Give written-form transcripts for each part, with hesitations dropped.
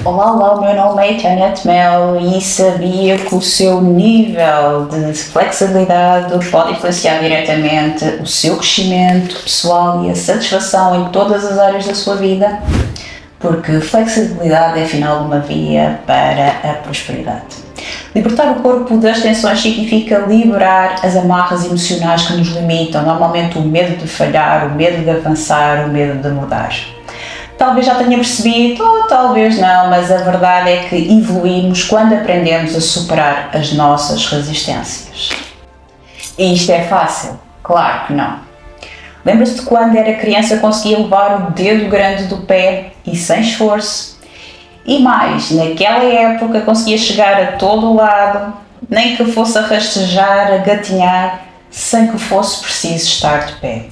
Olá, olá, o meu nome é Janet Mel e sabia que o seu nível de flexibilidade pode influenciar diretamente o seu crescimento pessoal e a satisfação em todas as áreas da sua vida? Porque flexibilidade é afinal uma via para a prosperidade. Libertar o corpo das tensões significa liberar as amarras emocionais que nos limitam, normalmente o medo de falhar, o medo de avançar, o medo de mudar. Talvez já tenha percebido, ou talvez não, mas a verdade é que evoluímos quando aprendemos a superar as nossas resistências. E isto é fácil? Claro que não. Lembra-se de quando era criança conseguia levar o dedo grande do pé e sem esforço? E mais, naquela época conseguia chegar a todo o lado, nem que fosse a rastejar, a gatinhar, sem que fosse preciso estar de pé.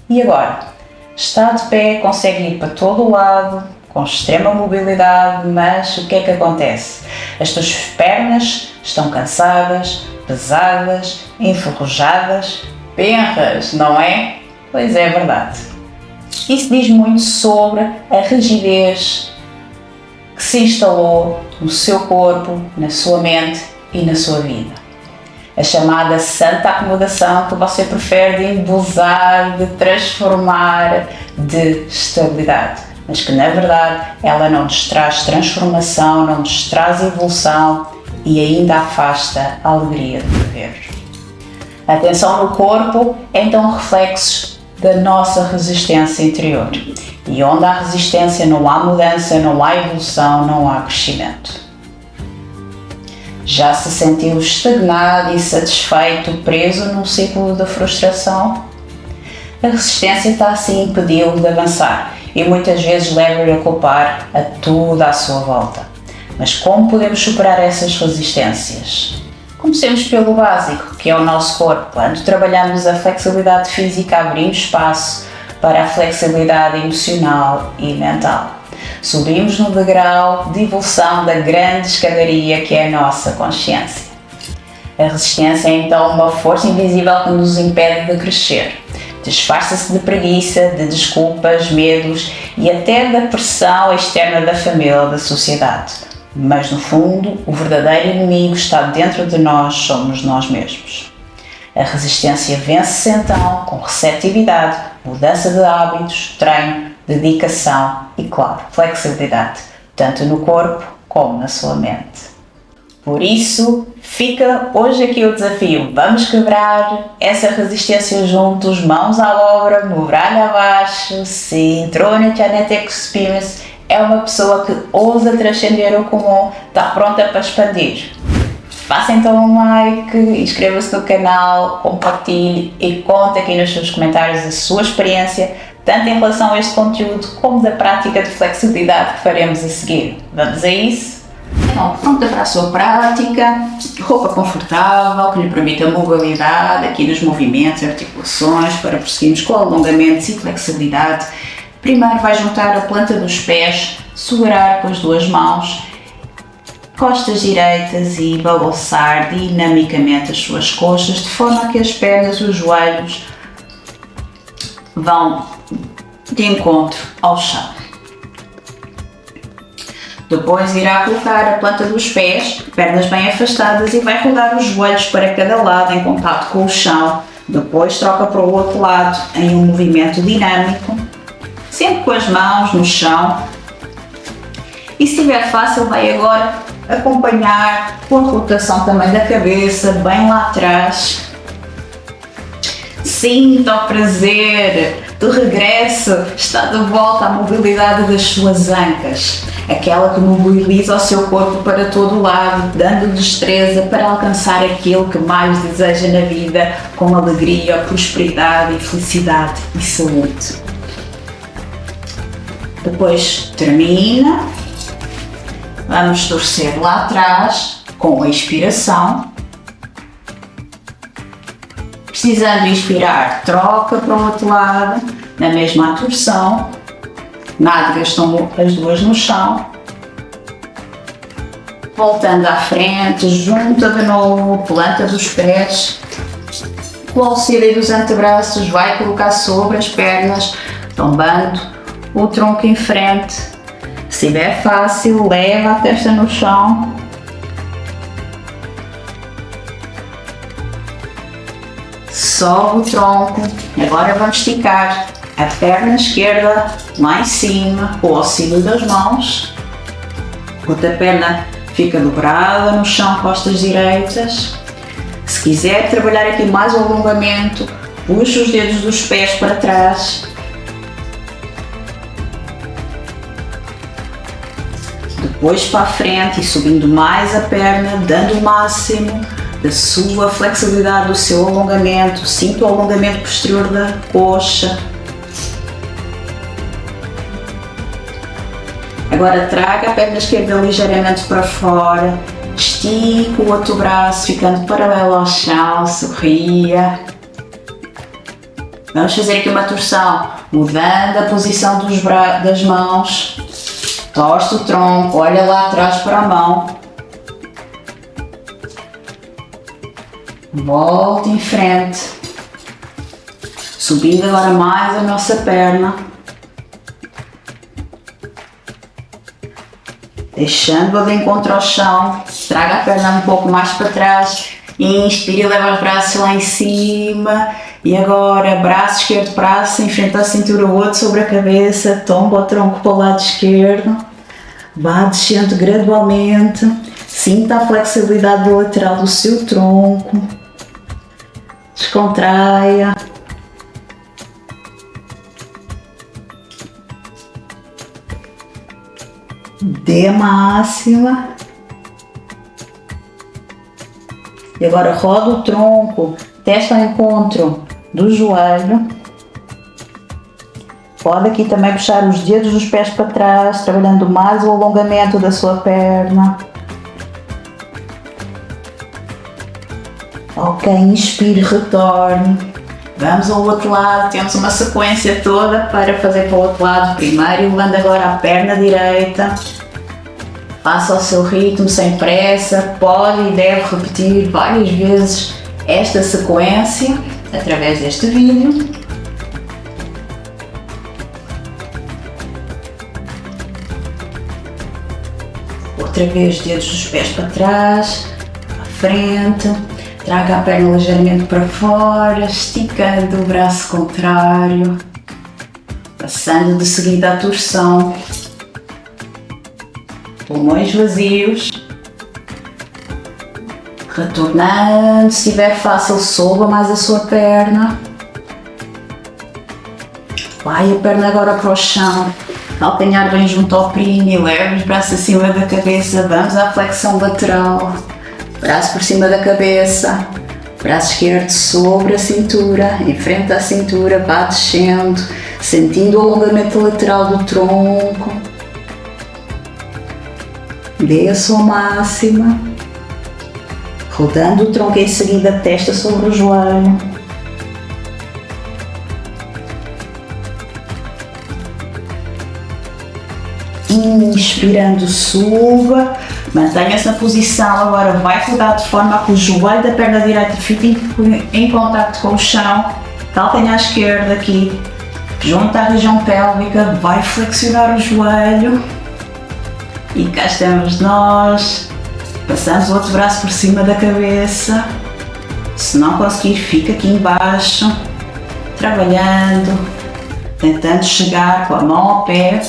E agora? Está de pé, consegue ir para todo o lado, com extrema mobilidade, mas o que é que acontece? As tuas pernas estão cansadas, pesadas, enferrujadas, penras, não é? Pois é, verdade. Isso diz muito sobre a rigidez que se instalou no seu corpo, na sua mente e na sua vida. A chamada santa acomodação que você prefere de embelezar, de transformar, de estabilidade. Mas que na verdade ela não nos traz transformação, não nos traz evolução e ainda afasta a alegria de viver. A tensão no corpo é então reflexo da nossa resistência interior. E onde há resistência não há mudança, não há evolução, não há crescimento. Já se sentiu estagnado, insatisfeito, preso num ciclo de frustração? A resistência está assim a impedi-lo de avançar e muitas vezes leva-lhe a culpar a tudo à sua volta. Mas como podemos superar essas resistências? Comecemos pelo básico, que é o nosso corpo. Quando trabalhamos a flexibilidade física, abrimos espaço para a flexibilidade emocional e mental. Subimos no degrau de evolução da grande escadaria que é a nossa consciência. A resistência é então uma força invisível que nos impede de crescer. Disfarça-se de preguiça, de desculpas, medos e até da pressão externa da família ou da sociedade. Mas no fundo, o verdadeiro inimigo está dentro de nós, somos nós mesmos. A resistência vence-se então com receptividade, mudança de hábitos, treino, dedicação e, claro, flexibilidade, tanto no corpo como na sua mente. Por isso, fica hoje aqui o desafio. Vamos quebrar essa resistência juntos, mãos à obra, muralha abaixo. Se entrou na Janet Experience, é uma pessoa que ousa transcender o comum, está pronta para expandir. Faça então um like, inscreva-se no canal, compartilhe e conte aqui nos seus comentários a sua experiência, tanto em relação a este conteúdo como da prática de flexibilidade que faremos a seguir. Vamos a isso? Então, pronta para a sua prática, roupa confortável que lhe permita mobilidade aqui nos movimentos e articulações para prosseguirmos com alongamentos e flexibilidade. Primeiro vai juntar a planta dos pés, segurar com as duas mãos, costas direitas e balançar dinamicamente as suas coxas de forma que as pernas e os joelhos vão de encontro ao chão. Depois irá colocar a planta dos pés, pernas bem afastadas e vai rodar os joelhos para cada lado em contato com o chão. Depois troca para o outro lado em um movimento dinâmico, sempre com as mãos no chão. E se estiver fácil, vai agora acompanhar com a rotação também da cabeça, bem lá atrás. Sinta o prazer do regresso, está de volta à mobilidade das suas ancas, aquela que mobiliza o seu corpo para todo o lado, dando destreza para alcançar aquilo que mais deseja na vida, com alegria, prosperidade, felicidade e saúde. Depois termina, vamos torcer lá atrás com a expiração. Precisando inspirar, troca para o outro lado, na mesma torção, nádegas estão as duas no chão, voltando à frente, junta de novo, planta dos pés, com o auxílio dos antebraços vai colocar sobre as pernas, tombando o tronco em frente, Se estiver fácil, leva a testa no chão. Sobe o tronco. Agora vamos esticar a perna esquerda lá em cima, com o auxílio das mãos. Outra perna fica dobrada no chão, costas direitas. Se quiser trabalhar aqui mais o alongamento, puxa os dedos dos pés para trás. Depois para a frente e subindo mais a perna, dando o máximo da sua flexibilidade, do seu alongamento. Sinta o alongamento posterior da coxa. Agora traga a perna esquerda ligeiramente para fora, estica o outro braço ficando paralelo ao chão, sorria. Vamos fazer aqui uma torção, mudando a posição das mãos. Torce o tronco, olha lá atrás para a mão. Volta em frente. Subindo agora mais a nossa perna. Deixando-a de encontro ao chão. Traga a perna um pouco mais para trás. Inspire e leva os braços lá em cima. E agora, braço esquerdo, braço em frente à cintura, o outro sobre a cabeça. Tomba o tronco para o lado esquerdo. Vá descendo gradualmente. Sinta a flexibilidade lateral do seu tronco. Descontraia. Dê a máxima. E agora roda o tronco, testa ao encontro do joelho. Pode aqui também puxar os dedos dos pés para trás, trabalhando mais o alongamento da sua perna. Ok, inspire, retorne. Vamos ao outro lado, temos uma sequência toda para fazer para o outro lado. Primeiro, elevando agora a perna direita. Faça o seu ritmo, sem pressa. Pode e deve repetir várias vezes esta sequência através deste vídeo. Outra vez, dedos dos pés para trás, para frente. Traga a perna ligeiramente para fora, esticando o braço contrário, passando de seguida a torção. Pulmões vazios. Retornando, se estiver fácil, soba mais a sua perna. Vai a perna agora para o chão. Calcanhar bem junto ao prime, leva os braços acima da cabeça. Vamos à flexão lateral. Braço por cima da cabeça, braço esquerdo sobre a cintura, em frente à cintura, vá descendo, sentindo o alongamento lateral do tronco. Dê a sua máxima, rodando o tronco em seguida, testa sobre o joelho. Inspirando, suba. Mantenha-se na posição, agora vai rodar de forma a que o joelho da perna direita fique em contacto com o chão. Calcanhar esquerdo aqui, junto à região pélvica, vai flexionar o joelho. E cá estamos nós. Passamos o outro braço por cima da cabeça. Se não conseguir, fica aqui embaixo, trabalhando, tentando chegar com a mão ao pé.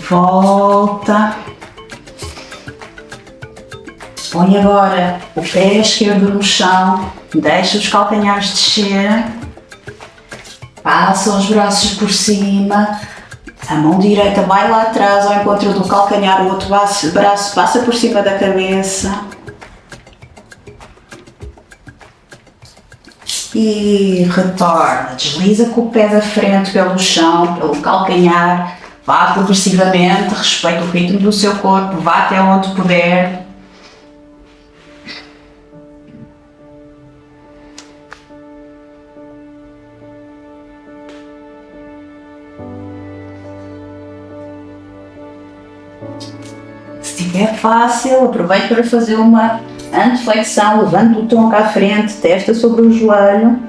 Volta. Põe agora o pé esquerdo no chão, deixa os calcanhares descerem, passa os braços por cima, a mão direita vai lá atrás ao encontro do calcanhar, o outro braço passa por cima da cabeça. E retorna, desliza com o pé da frente pelo chão, pelo calcanhar. Vá progressivamente, respeite o ritmo do seu corpo, vá até onde puder. Se estiver fácil, aproveite para fazer uma anteflexão, levando o tronco à frente, testa sobre o joelho.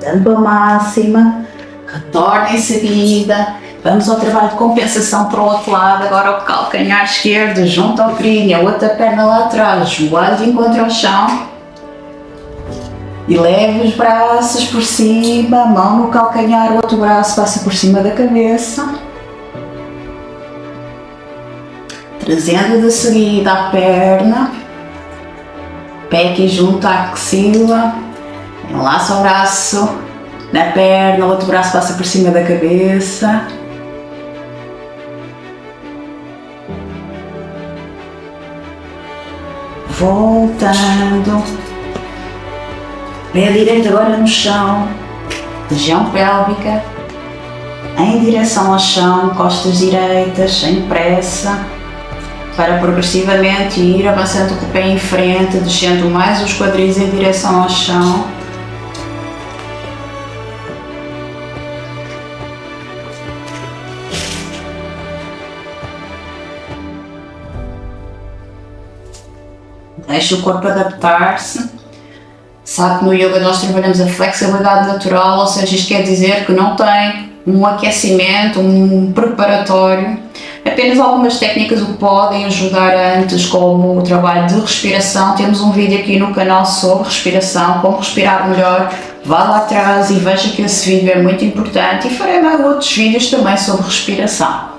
Dando a máxima, retorna em seguida. Vamos ao trabalho de compensação para o outro lado, agora o calcanhar esquerdo junto ao crínio, a outra perna lá atrás, joelho de encontro ao chão. E leva os braços por cima, mão no calcanhar, o outro braço passa por cima da cabeça. Trazendo de seguida a perna, pé aqui junto à axila, enlaça o braço na perna, o outro braço passa por cima da cabeça. Voltando, pé direito agora no chão, região pélvica, em direção ao chão, costas direitas, sem pressa, para progressivamente ir avançando com o pé em frente, descendo mais os quadris em direção ao chão. Deixa o corpo adaptar-se. Sabe que no yoga nós trabalhamos a flexibilidade natural, ou seja, isto quer dizer que não tem um aquecimento, um preparatório. Apenas algumas técnicas o podem ajudar antes, como o trabalho de respiração. Temos um vídeo aqui no canal sobre respiração, como respirar melhor. Vá lá atrás e veja que esse vídeo é muito importante, e farei mais outros vídeos também sobre respiração.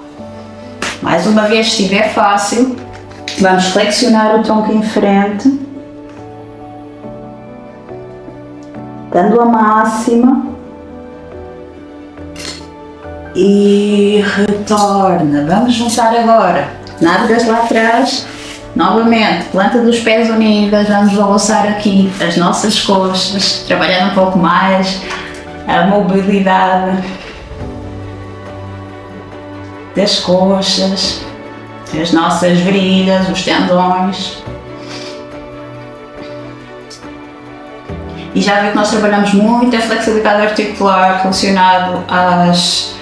Mais uma vez, se estiver fácil, vamos flexionar o tronco em frente, dando a máxima, e retorna. Vamos juntar agora, nádegas lá atrás, novamente, planta dos pés unidas, vamos balançar aqui as nossas coxas, trabalhando um pouco mais a mobilidade das coxas, as nossas virilhas, os tendões. E já viu que nós trabalhamos muito a flexibilidade articular relacionado às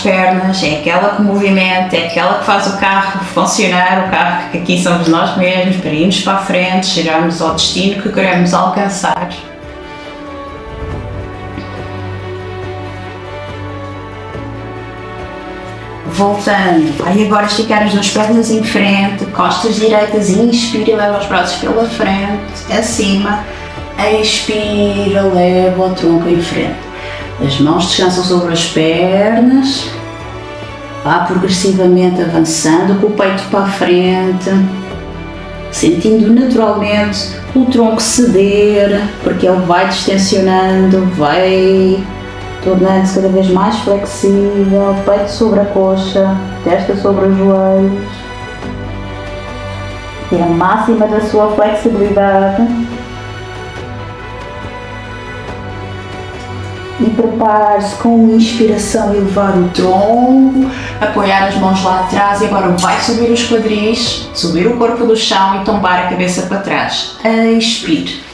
pernas, é aquela que movimenta, é aquela que faz o carro funcionar, o carro que aqui somos nós mesmos, para irmos para a frente, chegarmos ao destino que queremos alcançar. Voltando, aí agora esticar as duas pernas em frente, costas direitas, inspira e leva os braços pela frente, acima, expira, leva o tronco em frente. As mãos descansam sobre as pernas, vá progressivamente avançando com o peito para a frente, sentindo naturalmente o tronco ceder, porque ele vai distensionando, vai tornando-se cada vez mais flexível, peito sobre a coxa, testa sobre os joelhos, e a máxima da sua flexibilidade. E prepare-se com inspiração, elevar o tronco, apoiar as mãos lá atrás, e agora vai subir os quadris, subir o corpo do chão e tombar a cabeça para trás. Expire.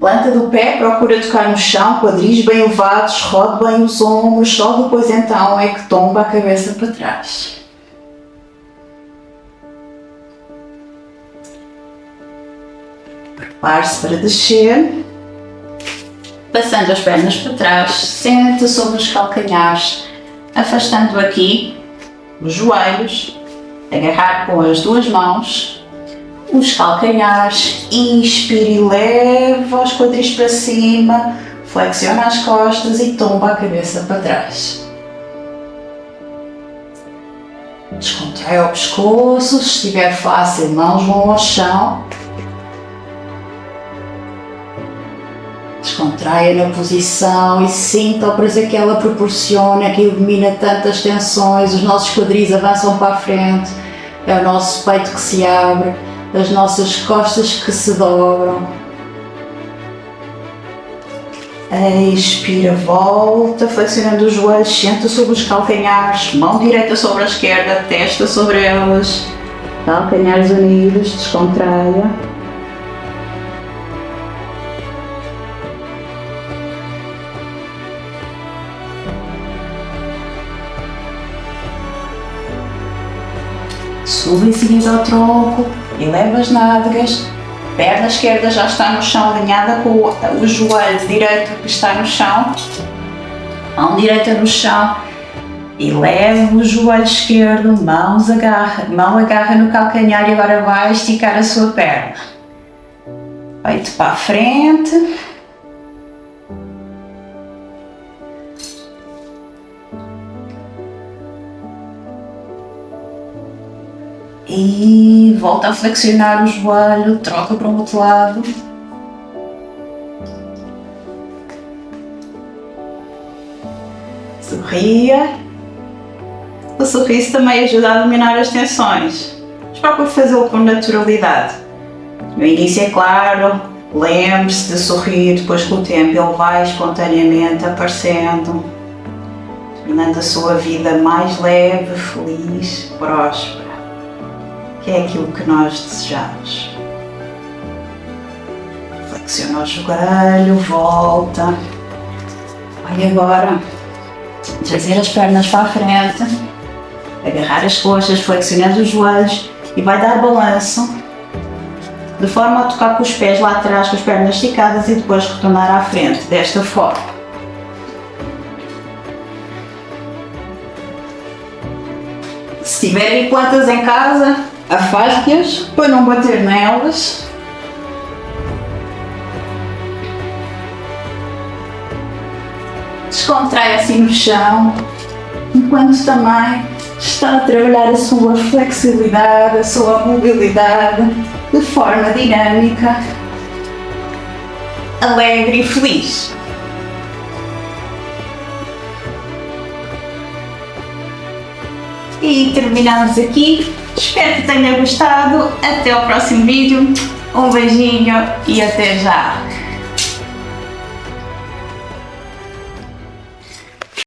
Planta do pé, procura tocar no chão, quadris bem elevados, rode bem os ombros, só depois então é que tomba a cabeça para trás. Prepare-se para descer, passando as pernas para trás, sente sobre os calcanhares, afastando aqui os joelhos, agarrar com as duas mãos os calcanhares, inspire e leva os quadris para cima, flexiona as costas e tomba a cabeça para trás. Descontrai o pescoço, se estiver fácil, mãos vão ao chão. Descontraia na posição e sinta o prazer que ela proporciona, que elimina tantas tensões, os nossos quadris avançam para a frente, é o nosso peito que se abre, as nossas costas que se dobram. Expira, volta, flexionando os joelhos, senta sobre os calcanhares, mão direita sobre a esquerda, testa sobre elas, calcanhares unidos, descontraia. Sube em seguida ao tronco, eleva as nádegas, Perna esquerda já está no chão, alinhada com o joelho direito que está no chão. Mão direita no chão e leva o joelho esquerdo, mão agarra no calcanhar e agora vai esticar a sua perna. Peito para a frente. E volta a flexionar o joelho, troca para o outro lado. Sorria. O sorriso também ajuda a dominar as tensões, mas procure fazê-lo com naturalidade. No início, é claro, lembre-se de sorrir, depois com o tempo ele vai espontaneamente aparecendo, tornando a sua vida mais leve, feliz, próspera, que é aquilo que nós desejamos. Flexiona o joelho, volta. Vai agora trazer as pernas para a frente, agarrar as coxas, flexionando os joelhos e vai dar balanço, de forma a tocar com os pés lá atrás, com as pernas esticadas e depois retornar à frente, desta forma. Se tiverem plantas em casa, afaste-as para não bater nelas. Descontrai assim no chão, enquanto também está a trabalhar a sua flexibilidade, a sua mobilidade de forma dinâmica, alegre e feliz. E terminamos aqui. Espero que tenha gostado. Até ao próximo vídeo. Um beijinho e até já!